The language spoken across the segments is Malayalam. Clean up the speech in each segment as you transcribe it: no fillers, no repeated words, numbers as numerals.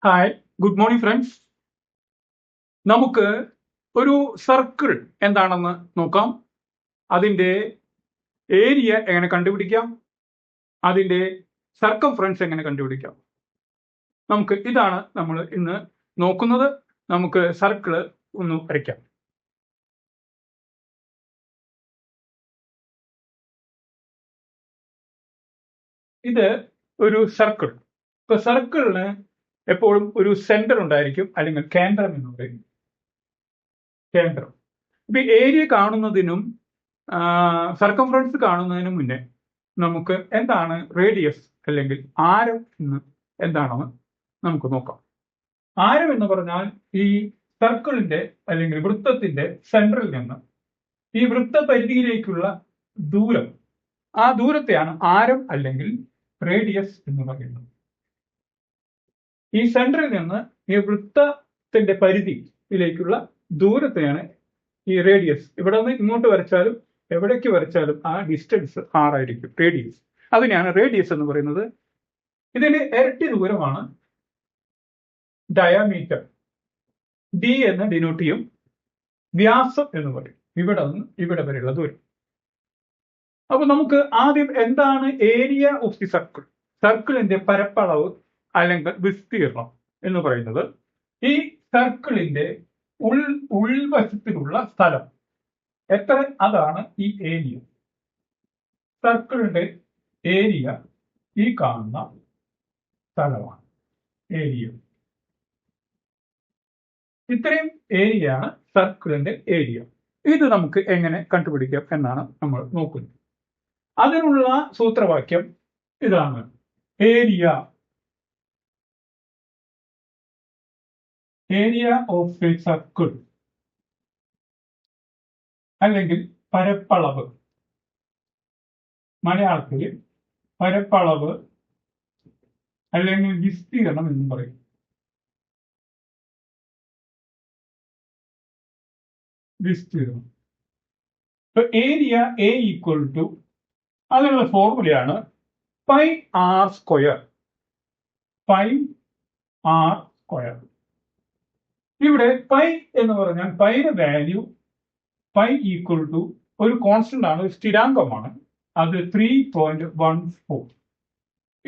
Hi, good morning friends. നമുക്ക് ഒരു സർക്കിൾ എന്താണെന്ന് നോക്കാം. അതിൻ്റെ ഏരിയ എങ്ങനെ കണ്ടുപിടിക്കാം, അതിൻ്റെ സർക്കംഫറൻസ് എങ്ങനെ കണ്ടുപിടിക്കാം. ഇതാണ് നമ്മൾ ഇന്ന് നോക്കുന്നത്. നമുക്ക് സർക്കിള് ഒന്ന് വരയ്ക്കാം. ഇത് ഒരു സർക്കിൾ. ഇപ്പൊ സർക്കിളിന് എപ്പോഴും ഒരു സെന്റർ ഉണ്ടായിരിക്കും, അല്ലെങ്കിൽ കേന്ദ്രം എന്ന് പറയും. കേന്ദ്രം. ഇപ്പൊ ഏരിയ കാണുന്നതിനും സർക്കംഫറൻസ് കാണുന്നതിനും മുന്നേ നമുക്ക് എന്താണ് റേഡിയസ് അല്ലെങ്കിൽ ആരം എന്ന് എന്താണെന്ന് നമുക്ക് നോക്കാം. ആരം എന്ന് പറഞ്ഞാൽ ഈ സർക്കിളിന്റെ അല്ലെങ്കിൽ വൃത്തത്തിന്റെ സെന്ററിൽ നിന്ന് ഈ വൃത്തപരിധിയിലേക്കുള്ള ദൂരം, ആ ദൂരത്തെയാണ് ആരം അല്ലെങ്കിൽ റേഡിയസ് എന്ന് പറയുന്നത്. ഈ സെന്ററിൽ നിന്ന് ഈ വൃത്തത്തിന്റെ പരിധിയിലേക്കുള്ള ദൂരത്തെയാണ് ഈ റേഡിയസ്. ഇവിടെ നിന്ന് ഇങ്ങോട്ട് വരച്ചാലും എവിടേക്ക് വരച്ചാലും ആ ഡിസ്റ്റൻസ് ആറായിരിക്കും, റേഡിയസ്. അതിനെയാണ് റേഡിയസ് എന്ന് പറയുന്നത്. ഇതിന് ഇരട്ടി ദൂരമാണ് ഡയാമീറ്റർ. ഡി എന്ന് ഡിനോട്ട് ചെയ്യും. വ്യാസം എന്ന് പറയും ഇവിടെ നിന്ന് ഇവിടെ വരെയുള്ള ദൂരം. അപ്പൊ നമുക്ക് ആദ്യം എന്താണ് ഏരിയ ഓഫ് ദി സർക്കിൾ, സർക്കിളിന്റെ പരപ്പളവ് അല്ലെങ്കിൽ വിസ്തീർണം എന്ന് പറയുന്നത്. ഈ സർക്കിളിന്റെ ഉൾവശത്തിലുള്ള സ്ഥലം എത്ര, അതാണ് ഈ ഏരിയ. സർക്കിളിന്റെ ഏരിയ ഈ കാണുന്ന സ്ഥലമാണ് ഏരിയ. ഇത്രയും ഏരിയയാണ് സർക്കിളിന്റെ ഏരിയ. ഇത് നമുക്ക് എങ്ങനെ കണ്ടുപിടിക്കാം എന്നാണ് നമ്മൾ നോക്കുന്നത്. അതിനുള്ള സൂത്രവാക്യം ഇതാണ്: ഏരിയ ഓഫ് എ സർക്കിൾ, അല്ലെങ്കിൽ പരപ്പളവ്. മലയാളത്തിൽ പരപ്പളവ് അല്ലെങ്കിൽ വിസ്തീർണം എന്ന് പറയും. വിസ്തീർണം. ഏരിയ എ ഈക്വൽ ടു, അതിനുള്ള ഫോർമുലയാണ് pi R square. Pi R square. ഇവിടെ പൈ എന്ന് പറഞ്ഞാൽ പൈയുടെ വാല്യൂ, പൈ ഈക്വൽ ടു ഒരു കോൺസ്റ്റന്റ് ആണ്, ഒരു സ്ഥിരാങ്കമാണ്. അത് 3.14.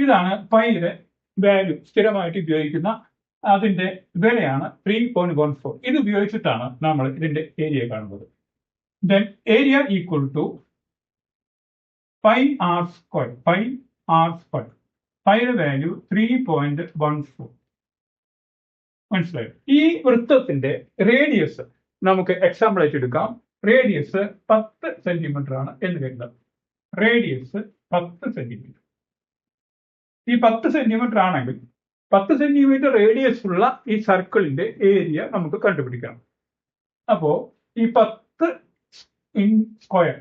ഇതാണ് പൈയുടെ വാല്യൂ, സ്ഥിരമായിട്ട് ഉപയോഗിക്കുന്ന അതിന്റെ വിലയാണ് 3.14. ഇത് ഉപയോഗിച്ചിട്ടാണ് നമ്മൾ ഇതിന്റെ ഏരിയ കാണുന്നത്. Then area equal to pi R square. Pi R square. പൈയുടെ വാല്യൂ 3.14. മനസ്സിലായോ? ഈ വൃത്തത്തിന്റെ റേഡിയസ് നമുക്ക് എക്സാമ്പിൾ ആയിട്ട് എടുക്കാം. റേഡിയസ് 10 സെന്റിമീറ്റർ ആണ് എന്ന് കരുതാം. Radius 10 centimetre. ഈ 10 സെന്റിമീറ്റർ ആണെങ്കിൽ 10 സെന്റിമീറ്റർ റേഡിയസ് ഉള്ള ഈ സർക്കിളിന്റെ ഏരിയ നമുക്ക് കണ്ടുപിടിക്കണം. അപ്പോ ഈ 10 in square,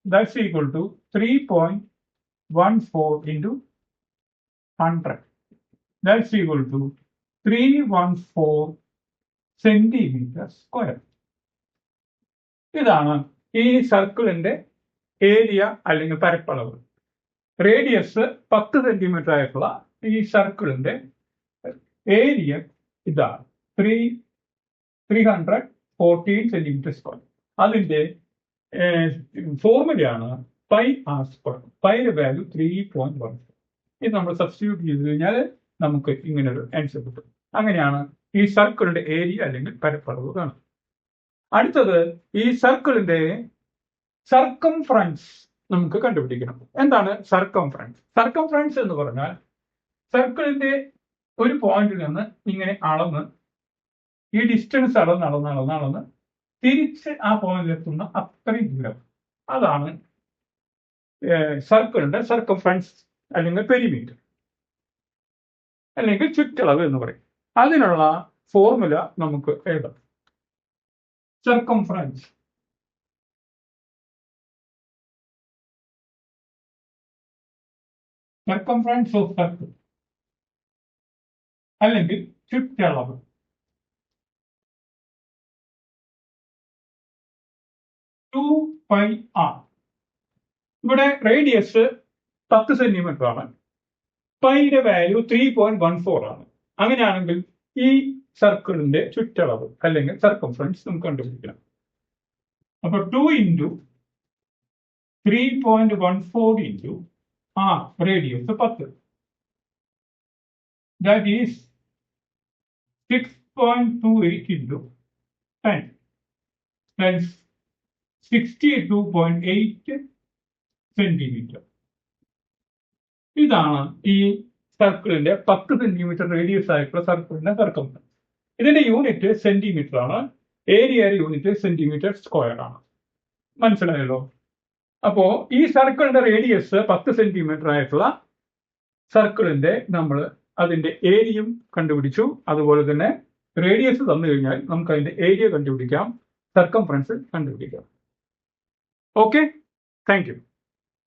that's equal to 3.14 into 100. That's equal to 314 centimetre square. ഇതാണ് ഈ സർക്കിളിന്റെ ഏരിയ അല്ലെങ്കിൽ പരപ്പളവ്. റേഡിയസ് 10 സെന്റിമീറ്റർ ആയിട്ടുള്ള ഈ സർക്കിളിന്റെ ഏരിയ ഇതാണ് 314 സെന്റിമീറ്റർ സ്ക്വയർ. അതിന്റെ ഫോർമുലയാണ് പൈ ആർ സ്ക്വയർ. പൈയുടെ വാല്യൂ 3.14. ഇത് നമ്മൾ സബ്സ്റ്റിറ്റ്യൂട്ട് ചെയ്ത് കഴിഞ്ഞാൽ നമുക്ക് ഇങ്ങനൊരു ആൻസർ കിട്ടും. അങ്ങനെയാണ് ഈ സർക്കിളിന്റെ ഏരിയ അല്ലെങ്കിൽ പരപ്പളവ് കാണുന്നത്. അടുത്തത് ഈ സർക്കിളിന്റെ സർക്കംഫറൻസ് നമുക്ക് കണ്ടുപിടിക്കണം. എന്താണ് സർക്കംഫറൻസ്? സർക്കംഫറൻസ് എന്ന് പറഞ്ഞാൽ സർക്കിളിന്റെ ഒരു പോയിന്റിൽ നിന്ന് ഇങ്ങനെ അളന്ന്, ഈ ഡിസ്റ്റൻസ് അളന്ന് തിരിച്ച് ആ പോയിന്റിൽ എത്തുന്ന അത്രയും ദൂരം, അതാണ് സർക്കിളിന്റെ സർക്കംഫറൻസ് അല്ലെങ്കിൽ പെരിമീറ്റർ അല്ലെങ്കിൽ ചുറ്റളവ് എന്ന് പറയും. അതിനുള്ള ഫോർമുല നമുക്ക് എഴുതാം. സർക്കംഫറൻസ് ഓഫ് സർക്കിൾ അല്ലെങ്കിൽ ചുറ്റളവ്. ഇവിടെ റേഡിയസ് 10 സെന്റിമീറ്റർ ആണ്. പൈയുടെ വാല്യൂ 3.14 ആണ്. അങ്ങനെയാണെങ്കിൽ ഈ സർക്കിളിന്റെ ചുറ്റളവ് അല്ലെങ്കിൽ സർക്കംഫറൻസ് നമുക്ക് കണ്ടുപിടിക്കണം. അപ്പൊ 2 into 3.14 into radius 10, that is 6.28 into 10, that is 62.8 centimetre. ഇതാണ് ഈ സർക്കിളിന്റെ 10 സെന്റിമീറ്റർ റേഡിയസ് ആയിട്ടുള്ള സർക്കിളിന്റെ സർക്കംഫറൻസ്. ഇതിന്റെ യൂണിറ്റ് സെന്റിമീറ്റർ ആണ്, ഏരിയയുടെ യൂണിറ്റ് സെന്റിമീറ്റർ സ്ക്വയർ ആണ്. മനസ്സിലായല്ലോ? അപ്പോ ഈ സർക്കിളിന്റെ റേഡിയസ് 10 സെന്റിമീറ്റർ ആയിട്ടുള്ള സർക്കിളിന്റെ നമ്മൾ അതിന്റെ ഏരിയയും കണ്ടുപിടിച്ചു. അതുപോലെ തന്നെ റേഡിയസ് തന്നു കഴിഞ്ഞാൽ നമുക്ക് അതിന്റെ ഏരിയ കണ്ടുപിടിക്കാം, സർക്കംഫറൻസ് കണ്ടുപിടിക്കാം. Okay, thank you.